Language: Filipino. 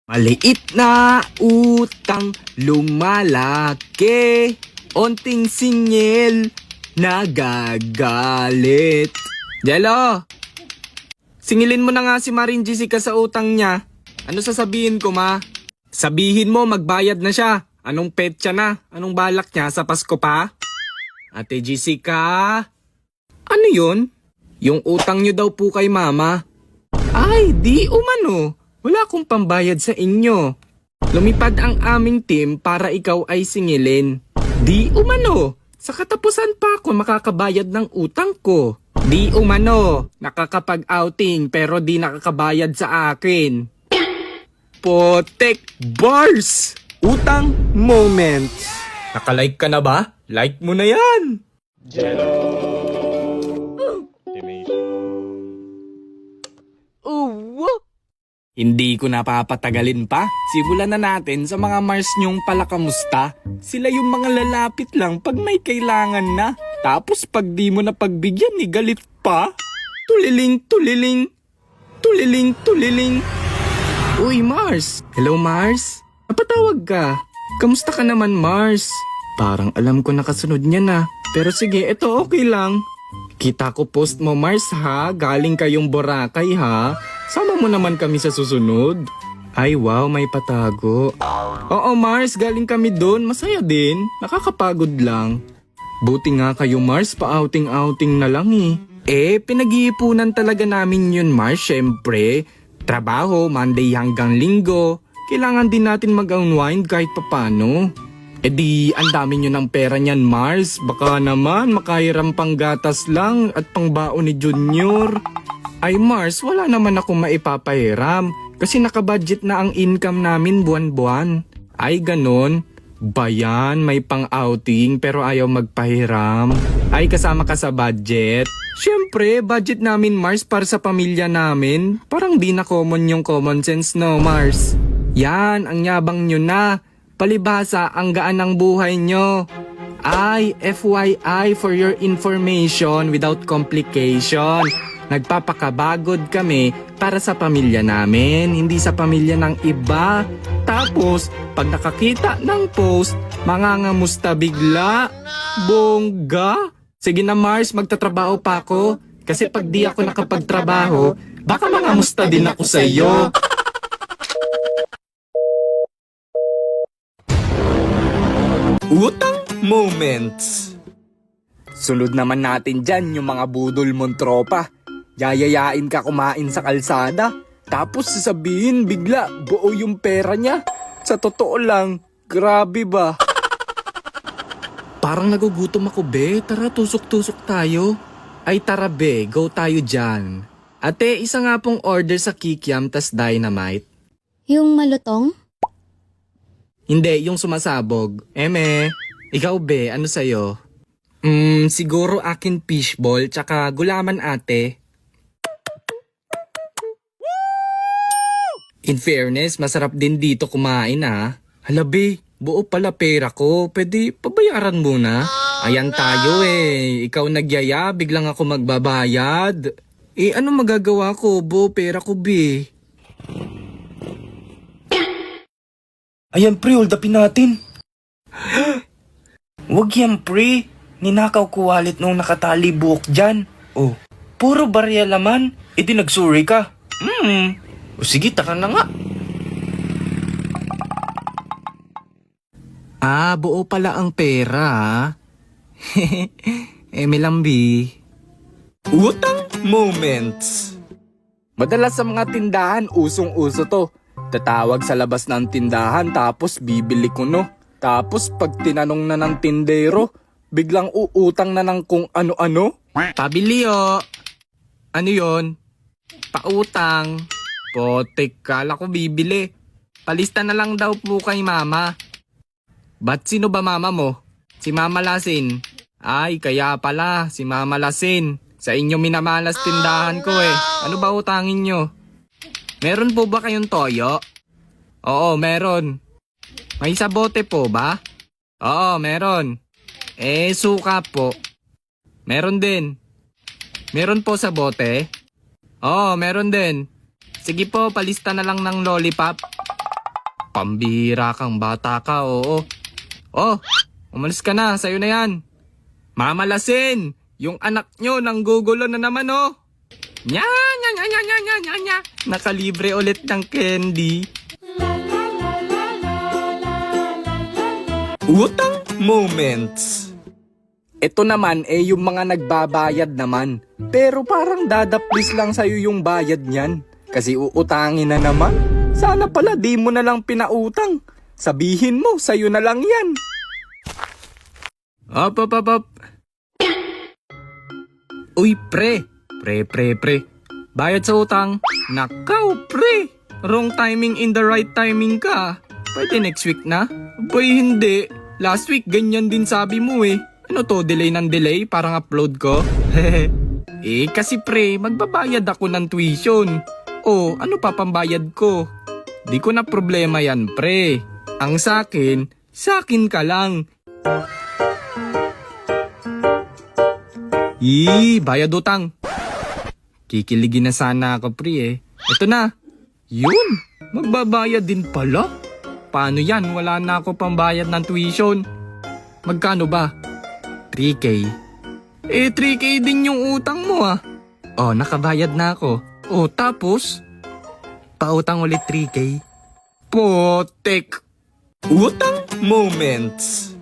Maliit na utang lumalaki, onting singil nagagalit. Jello, singilin mo na nga si Maring Jessica sa utang niya. Ano sasabihin ko, ma? Sabihin mo magbayad na siya. Anong petsa na? Anong balak niya sa Pasko pa? Ate Jessica? Ano yun? Yung utang niyo daw po kay mama. Ay, di umano. Wala akong pambayad sa inyo. Lumipad ang aming team para ikaw ay singilin. Di umano. Sa katapusan pa ako makakabayad ng utang ko. Di umano. Nakakapag-outing pero di nakakabayad sa akin. Potek bars! Utang moments. Nakalike ka na ba? Like mo na yan. Hindi ko napapatagalin pa. Simulan na natin sa mga Mars nyong palakamusta. Sila yung mga lalapit lang pag may kailangan na. Tapos pag di mo na pagbigyan ni galit pa. Tuliling, tuliling. Tuliling, tuliling. Uy, Mars. Hello, Mars. Napatawag ka. Kamusta ka naman, Mars? Parang alam ko nakasunod niya na. Pero sige, eto okay lang. Kita ko post mo, Mars, ha? Galing kayong Boracay, ha? Sama mo naman kami sa susunod. Ay wow, may patago. Oo Mars, galing kami doon. Masaya din. Nakakapagod lang. Buti nga kayo Mars, pa-outing-outing na lang pinag-iipunan talaga namin yun Mars, syempre. Trabaho, Monday hanggang Linggo. Kailangan din natin mag-unwind kahit papano. Di, ang dami nyo ng pera niyan Mars. Baka naman makahiram pang gatas lang at pang baon ni Junior. Ay Mars, wala naman ako maipapahiram kasi nakabudget na ang income namin buwan-buwan. Ay ganon? Bayan, may pang-outing pero ayaw magpahiram. Ay kasama ka sa budget? Siyempre, budget namin Mars para sa pamilya namin. Parang di na common yung common sense no Mars? Yan, ang yabang nyo na. Palibhasa, ang gaan ng buhay nyo. Ay, FYI for your information without complication. Nagpapakabagod kami para sa pamilya namin, hindi sa pamilya ng iba. Tapos, pag nakakita ng post, mangangamusta bigla. Bongga! Sige na Mars, magtatrabaho pa ako. Kasi pag di ako nakapagtrabaho, baka mangamusta din ako sa iyo. Utang moments. Sunod naman natin dyan yung mga budol mong tropa. Yayayain ka kumain sa kalsada. Tapos sasabihin bigla buo yung pera niya. Sa totoo lang, grabe ba? Parang nagugutom ako be. Tara tusok-tusok tayo. Ay tara be, go tayo dyan. Ate, isa nga pong order sa Kikiam tas Dynamite. Yung malutong? Hindi, yung sumasabog. Eme, ikaw be, ano sa'yo? Siguro akin fishball tsaka gulaman ate. In fairness, masarap din dito kumain ha. Halabi, buo pala pera ko. Pwede pabayaran muna. Ayan tayo Ikaw nagyaya, biglang ako magbabayad. Ano magagawa ko? Buo pera ko be. Ayan pre, hold upin natin. Wag yan pre. Ninakaw ko wallet nung nakatali buhok dyan. Oh, puro barya laman. Di nagsuri ka. O sige, taka na nga. Buo pala ang pera. Lambi. Utang moments. Madalas sa mga tindahan, usong-uso to. Tatawag sa labas ng tindahan tapos bibili ko no. Tapos pag tinanong na ng tindero, biglang uutang na ng kung ano-ano. Pabili o. Ano yon? Pautang. Potek, kala ko bibili. Palista na lang daw po kay mama. Ba't sino ba mama mo? Si Mama Lasin. Ay, kaya pala, si Mama Lasin. Sa inyo minamalas tindahan ko Ano ba utangin nyo? Meron po ba kayong toyo? Oo, meron. May sabote po ba? Oo, meron. Suka po. Meron din. Meron po sabote? Oo, meron din. Sige po, palista na lang ng lollipop. Pambihira kang bata ka, oo. Oh, umalis ka na, sa'yo na yan. Mamalasin! Yung anak nyo nanggugulo na naman, oh. Nya, nya, nya, nya, nya, nya, nya, nya. Nakalibre ulit ng candy. Utang moments. Ito naman yung mga nagbabayad naman. Pero parang dadaplis lang sa'yo yung bayad niyan. Kasi uutangin na naman. Sana pala di mo na lang pinautang. Sabihin mo, sa'yo na lang yan. Up. Uy, pre. Pre. Bayad sa utang. Nakaw, pre. Wrong timing in the right timing ka. Pwede next week na? Boy, hindi. Last week, ganyan din sabi mo eh. Ano to, delay ng delay? Parang upload ko? Kasi pre, magbabayad ako ng tuition. Oh, ano pa pambayad ko? Di ko na problema yan, pre. Ang sakin ka lang. Bayad utang. Kikiligin na sana ako, pre eh. Ito na. Yun, magbabayad din pala. Paano yan? Wala na ako pambayad ng tuition. Magkano ba? 3K. 3K din yung utang mo ah. Oh, nakabayad na ako. Oh, tapos? Pautang ulit 3K. Potek. Utang moments.